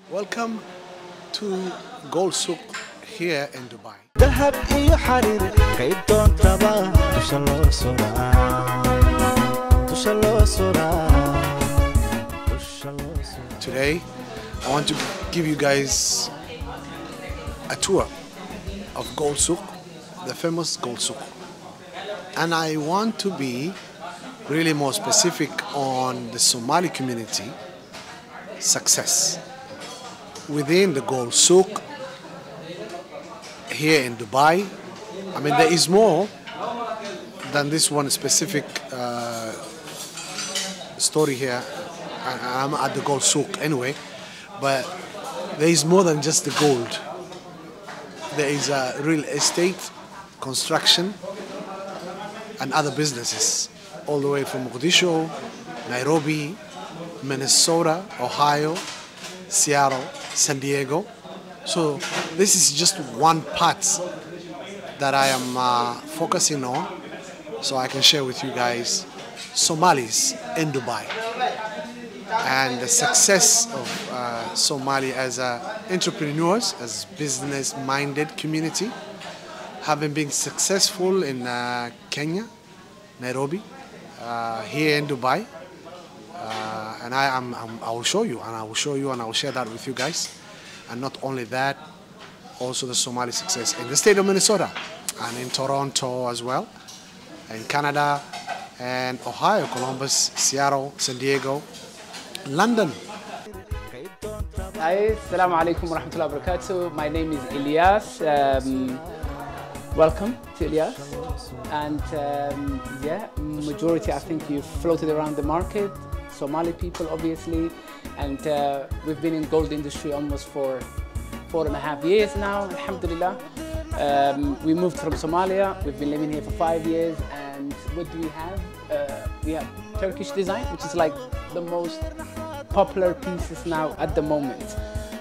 Welcome to Gold Souk here in Dubai. Today, I want to give you guys a tour of Gold Souk, the famous Gold Souk. And I want to be really more specific on the Somali community success within the Gold Souk here in Dubai. I mean, there is more than this one specific story here. I'm at the Gold Souk anyway, but there is more than just the gold. There is real estate, construction, and other businesses, all the way from Mogadishu, Nairobi, Minnesota, Ohio, Seattle, San Diego. So this is just one part that I am focusing on, so I can share with you guys Somalis in Dubai and the success of Somali as entrepreneurs, as business-minded community, having been successful in Kenya, Nairobi, here in Dubai, and I will show you, and I will show you, and I will share that with you guys. And not only that, also the Somali success in the state of Minnesota and in Toronto as well, in Canada, and Ohio, Columbus, Seattle, San Diego, London. Hi, Assalamu alaikum wa rahmatullahi wa barakatuh. My name is Ilyas. Welcome to Ilyas. And yeah, majority I think you've floated around the market, Somali people obviously, and we've been in gold industry almost for 4.5 years now, alhamdulillah. We moved from Somalia, we've been living here for 5 years, and what do we have? We have Turkish design, which is like the most popular pieces now at the moment.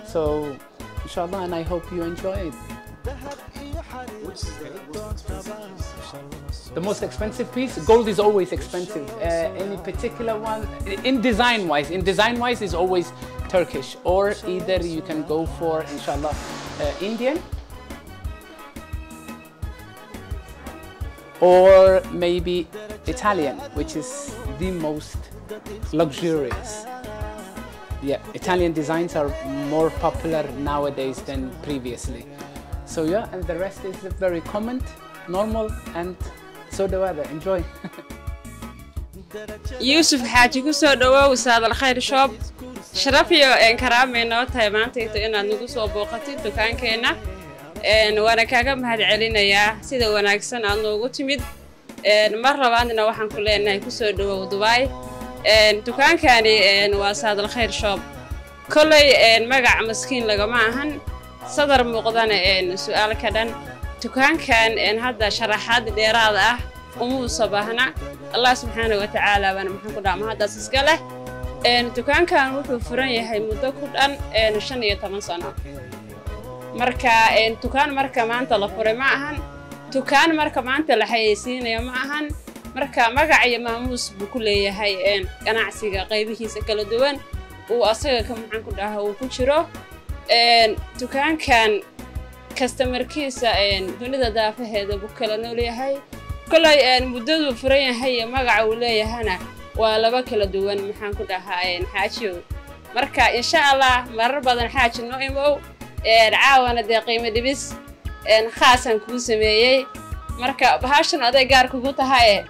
So, inshallah, and I hope you enjoy it. The most expensive piece? Gold is always expensive. Any particular one? In design-wise is always Turkish, or either you can go for, inshallah, Indian, or maybe Italian, which is the most luxurious. Yeah, Italian designs are more popular nowadays than previously. So yeah, and the rest is very common, normal, and so the weather. Enjoy. Yusuf Haji kusoo dhawow Saad Al-Khayr Shop. Sharaf iyo karaame noo tahay maanta inaad nagu soo booqatid dukaankeena. Waana kaaga mahadcelinayaa sida wanaagsan aad noogu timid. Mar labaadna waxaan ku leenahay kusoo dhawow Dubai. Dukaankani waa Saad Al-Khayr Shop. Kolley magac maskiin lagama ahan. Sadar muuqdana su'aal ka dhan. Dukaankan hadda sharaxaad dheeraad ah umu sabahna. Allah subhanahu wa ta'ala bana maxaan ku dhamaa haddaas iska leh. Dukaankan wuxuu furan yahay muddo ku dhan 15 sano. Marka dukaan marka maanta la furay ma ahan. Dukaan marka maanta la xayeysiinayo ma ahan. Marka magac iyo maamuus buu ku leeyahay ganacsiga qaybihiisa kala duwan oo asaga ka maxaan ku dhahaa uu ku jiro. Dukaankan customerkiisa dunida daafaheeda buu kala nool yahay. Kolley muddadu furan yahay magaca uu leeyahana waa laba kala duwan maxaan ku dhahaa xaajiyo. Marka insha Allah marar badan xaaji noo imow caawana de qiimo dhibis khaasan ku sameeyay. Marka bahashan aday gaar kugu tahay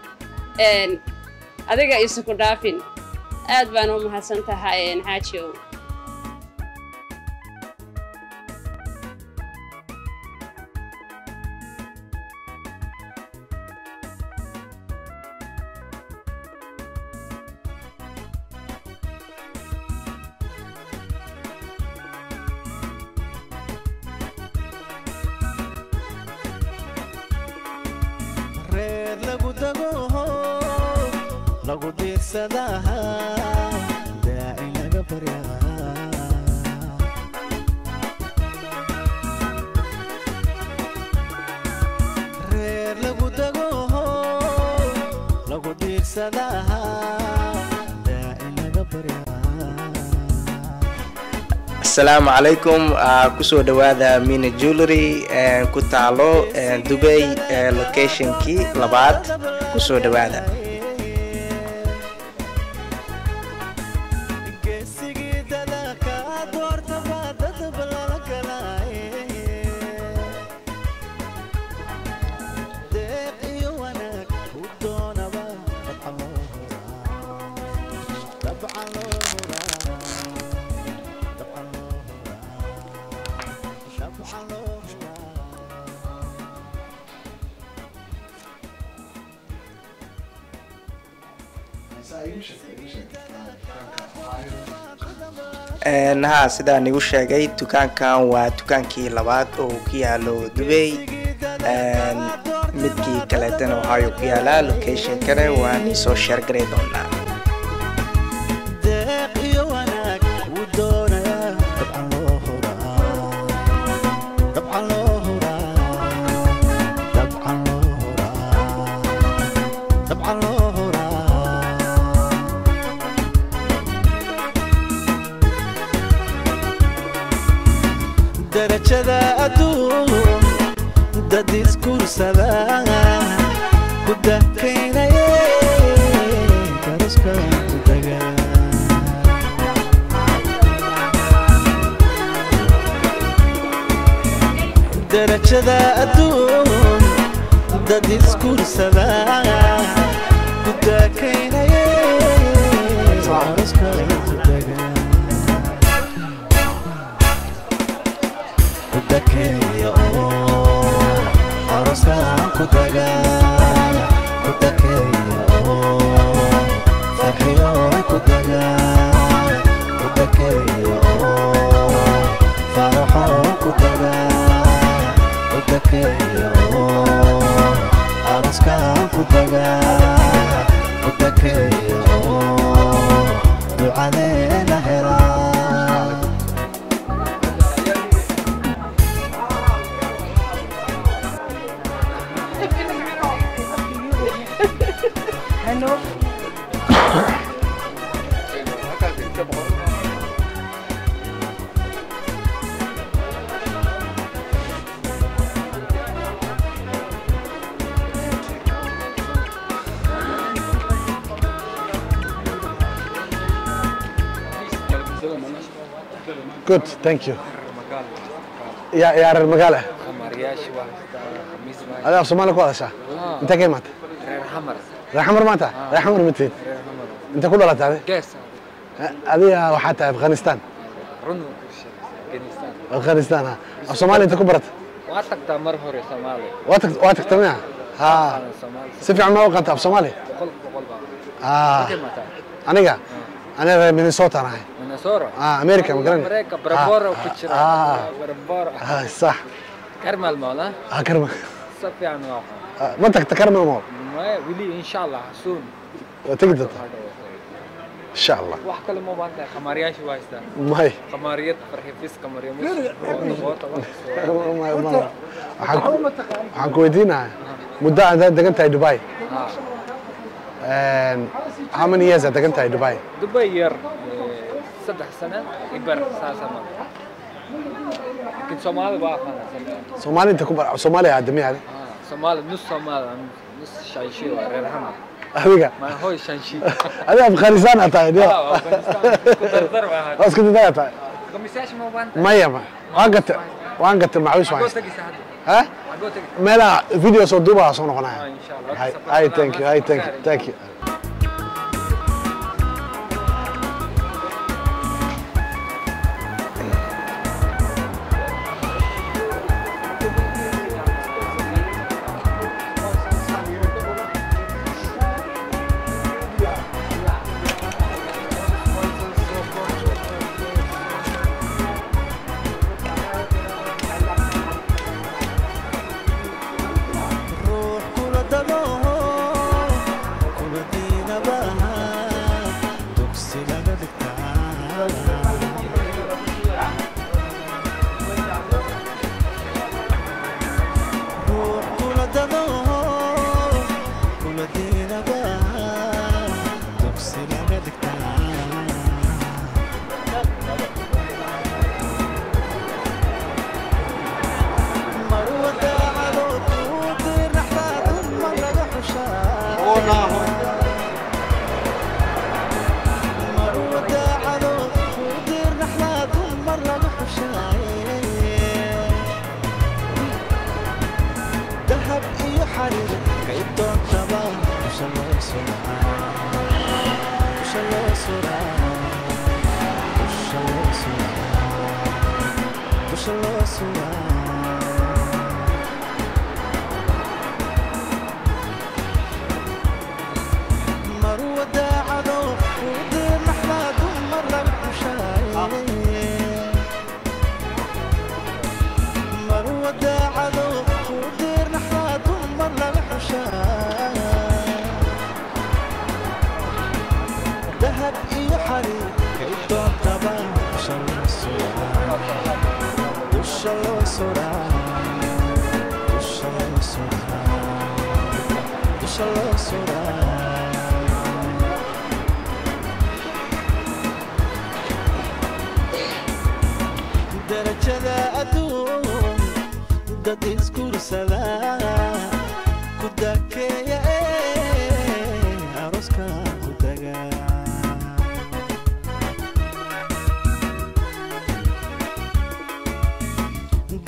adiga isu ku dhaafin. Aad baan u mahadsan tahay xaajiyo. lagu diirsadaha daaci laga baryaa reer lagu dago lagu diirsadaha daaci laga baryaa السلام عليكم كسو دوادا مين جولري كتالو دبي لوكيشن كي لبعض كسو دوادا ها سيدا نيغو شيغاي دكانكان waa dukaankii labaad oo ku yaalo Dubai midkii kale tan waxa ku yaala location kale waa ni soo share garay doonaa درجة أدوم دا ديسكورس هذا كده كينا كارسكا تدقى درجة أدوم دا ديسكورس هذا كده كينا كارسكا تدقى كدكيو عروسان كدغا كدكيو فرحيو كدغا كدكيو فرحو كدغا كدكيو عروسان كدغا كدكيو دعانا هرا Good, thank you. يا المقالة. هذا في صومالي كويس صح؟ أنت كيف مات؟ ريح حمر مات؟ ريح حمر متين. أنت كله لا تعرف؟ كيس. هذه وحتى أفغانستان. أفغانستان ها. الصومالي أنت كبرت؟ واتك تمر هوري صومالي. واتك تمنع؟ ها. سيف عم وقتها في صومالي؟ أنا مينيسوتا أنا. مينيسوتا. أمريكا مقرن. أمريكا بربورة وكتشرة. بربورة. صح. كرمال مولا. كرمال. صفي عن واقع. ما أنت تكرمل مول. ما ولي إن شاء الله سون. تقدر. إن شاء الله. واحد كلمة بعد خمارياش وايستا. ماي. خماريات فرحي فيس خماريا مش. حنكويدينا. مدة أنت دقنت في دبي. How many years have you been in Dubai? Dubai year 7 سنة إبر ساسا ما. لكن سومالي بقى أنا. سومالي أنت كبر سومالي عدمي هذا. سومالي نص سومالي نص شايشي وريرهما. أبيك. ما هو شايشي. هذا أفغانستان أتاي ده. أفغانستان. كنت ضربة هذا. بس كنت ده أتاي. كمساش ما بانت. ما يما. وانقت معوش وايد. ها؟ ملا فيديو صدوبة صنع قناة. إن شاء الله. هاي thank you. هاي thank you. روح كل دلوه كل دي darajada adduun dad isguursada ku dakeeya aroska ku taga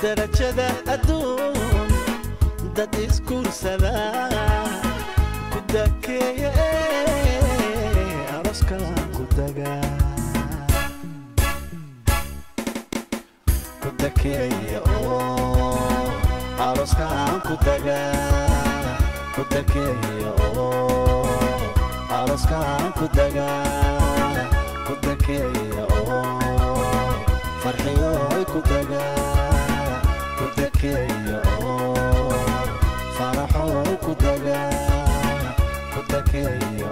darajada adduun dad isguursada ku dakeeya aroska ku taga kudakeeya aroskaan ku taga kudakeeya aroskaan ku taga kudakeeya farxiyo ku taga kudakeeya faraxo ku taga kudakeeya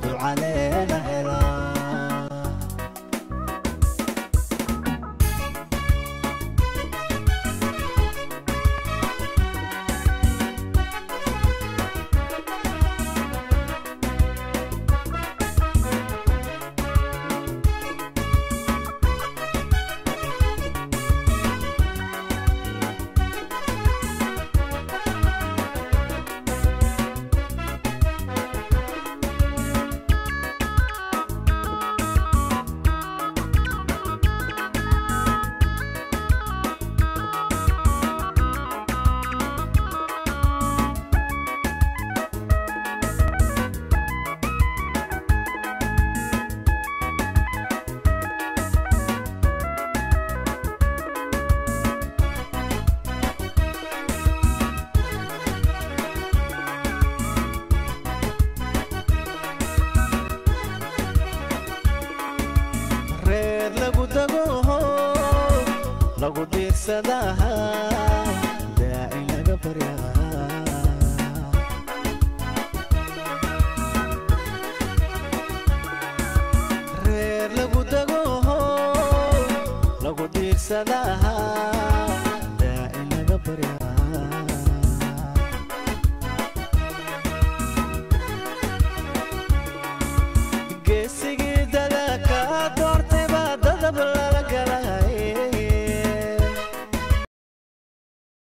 ducaleena hela lagu diirsadaha daaci laga baryaa reer lagu dago lagu diirsadaha